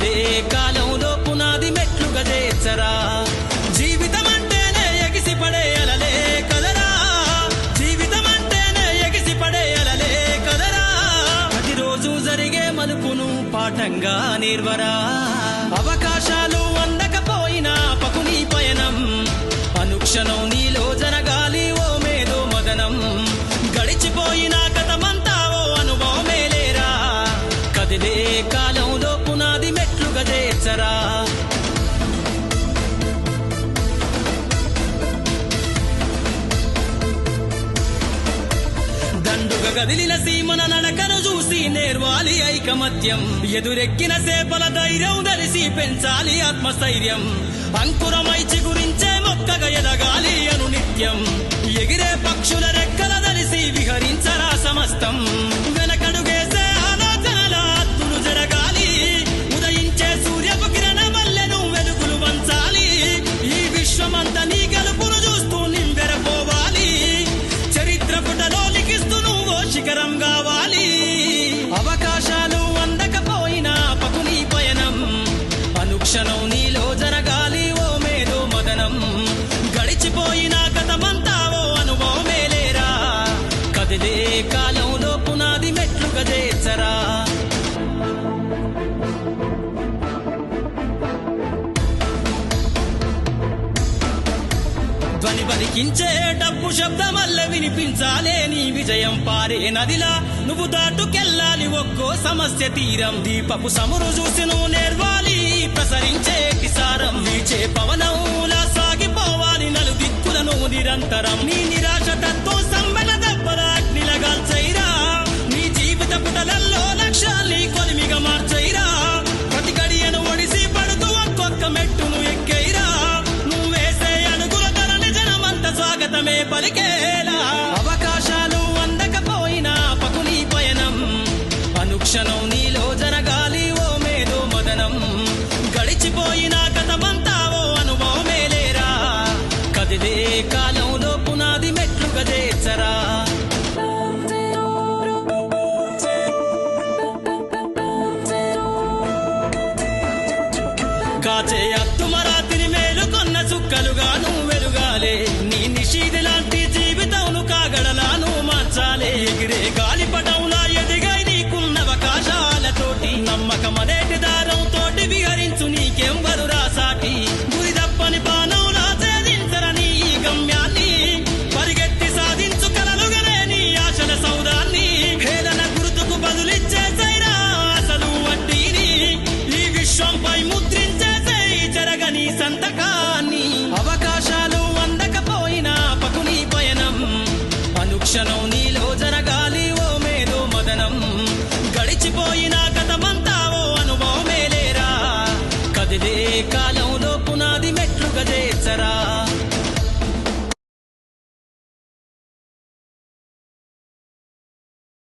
కదిలే కాలంలో పునాది మెట్లుగా చేర్చరా. జీవితం అంటేనే ఎగిసిపడే అలలే కదరా, జీవితం అంటేనే ఎగిసిపడే అలలే కదరా. ప్రతిరోజు జరిగే మలుపును పాఠంగా నిర్వరా. అవకాశాలు అందకపోయినా పకుని పయనం, అనుక్షణం నీలో జరగాలి ఓ మేధో మదనం. గడిచిపోయిన గతమంతా ఓ అనుభవమే లేరా, కదిలే కాలంలో పునాది మెట్లుగా చేర్చరా. దండుగా గదిలిన సీమన నడకను చూసి నేర్వాలి ఐకమత్యం. ఎదురెక్కిన సేపల ధైర్యం దలిసి పెంచాలి ఆత్మస్థైర్యం. అంకురమై చిగురించే మొక్కగా ఎదగాలి అను నిత్యం. ఎగిరే పక్షుల రెక్కల దలిసి విహరించరా సమస్తం. వెనకడుగేసే ఆలోచనల అత్తులు జరగాలి. ఉదయించే సూర్యపు కిరణ వల్లెను వెలుగులు వంచాలి. ఈ విశ్వమంతా నీ గెలుపును చూస్తూ నింబెరపోవాలి. చరిత్ర పుటలో లిఖిస్తూ నువ్వు శిఖరం కావాలి. అవకాశాలు అందకపోయినా పకుని పయనం, అనుక్షణం నీలో జరగాలి ఓ మేధో మదనం. గడిచిపోయిన గతమంతా ఓ అనుభవమే లేరా, కదిలే కాలంలో పునాది మెట్లుగా చేర్చరా. ధ్వని పలికించే డబ్బు శబ్దమల్ల వినిపించాలే నీ విజయం. పారే నదిలా నువ్వు దాటుకెళ్ళాలి ఒక్కో సమస్య తీరం. దీపపు సమురు చూసి నువ్వు నేర్వాలి ప్రసరించే కిసారం. వీచే పవనంలా సాగిపోవాలి నలు దిక్కులను నిరంతరం. నీ నిరాశ తత్వం సమ్మెల దెబ్బల అగ్నిలగాల్చైరా. నీ జీవిత పుటలల్లో లక్ష్యాల్ని కొలిమిగా మార్చైరా. ప్రతి గడియను ఒడిసి పడుతూ ఒక్కొక్క మెట్టును ఎక్కైరా. నువ్వేసే అడుగుల ధరని జనమంత స్వాగతమే పలికేలా. అవకాశాలు అందకపోయినా పకుని పయనం, అనుక్షణం నీలో జరగాలి ఓ మేధో మదనం. గడిచిపోయిన గతమంతా ఓ అనుభవమే లేరా, కదిలే కాలంలో పునాది మెట్లుగా చేర్చరా. కాచే అత్తుమరాతిని మేలుకొన్న చుక్కలుగా నువ్వు వెలుగాలే. నీ నిషీది లాంటి జీవితంను కాగడలాను మార్చాలే. ఎగిరే గాలిపటంలా ఎదిగై నీకున్న అవకాశాలతోటి, నమ్మకమనేటి దారం తోటి విహరించు నీకెంబరు రాసాటి. గురి తప్పని బాణంలా ఛేదించరని ఈ గమ్యాన్ని, పరిగెత్తి సాధించు కలలుగలే నీ ఆశల సౌదాన్ని. హేళన గుర్తుకు బదులిచ్చేసైరా అసలు వడ్డీని. ఈ విశ్వంపై ముద్రించేసే జరగని సంతకాన్ని. అవకాశాలు అందకపోయినా పకుని పయనం, అనుక్షణం నీలో జరగాలి ఓ మేధో మదనం. గడిచిపోయిన గతమంతా ఓ అనుభవమే లేరా, కదిలే కాలంలో పునాది మెట్లుగా చేర్చరా.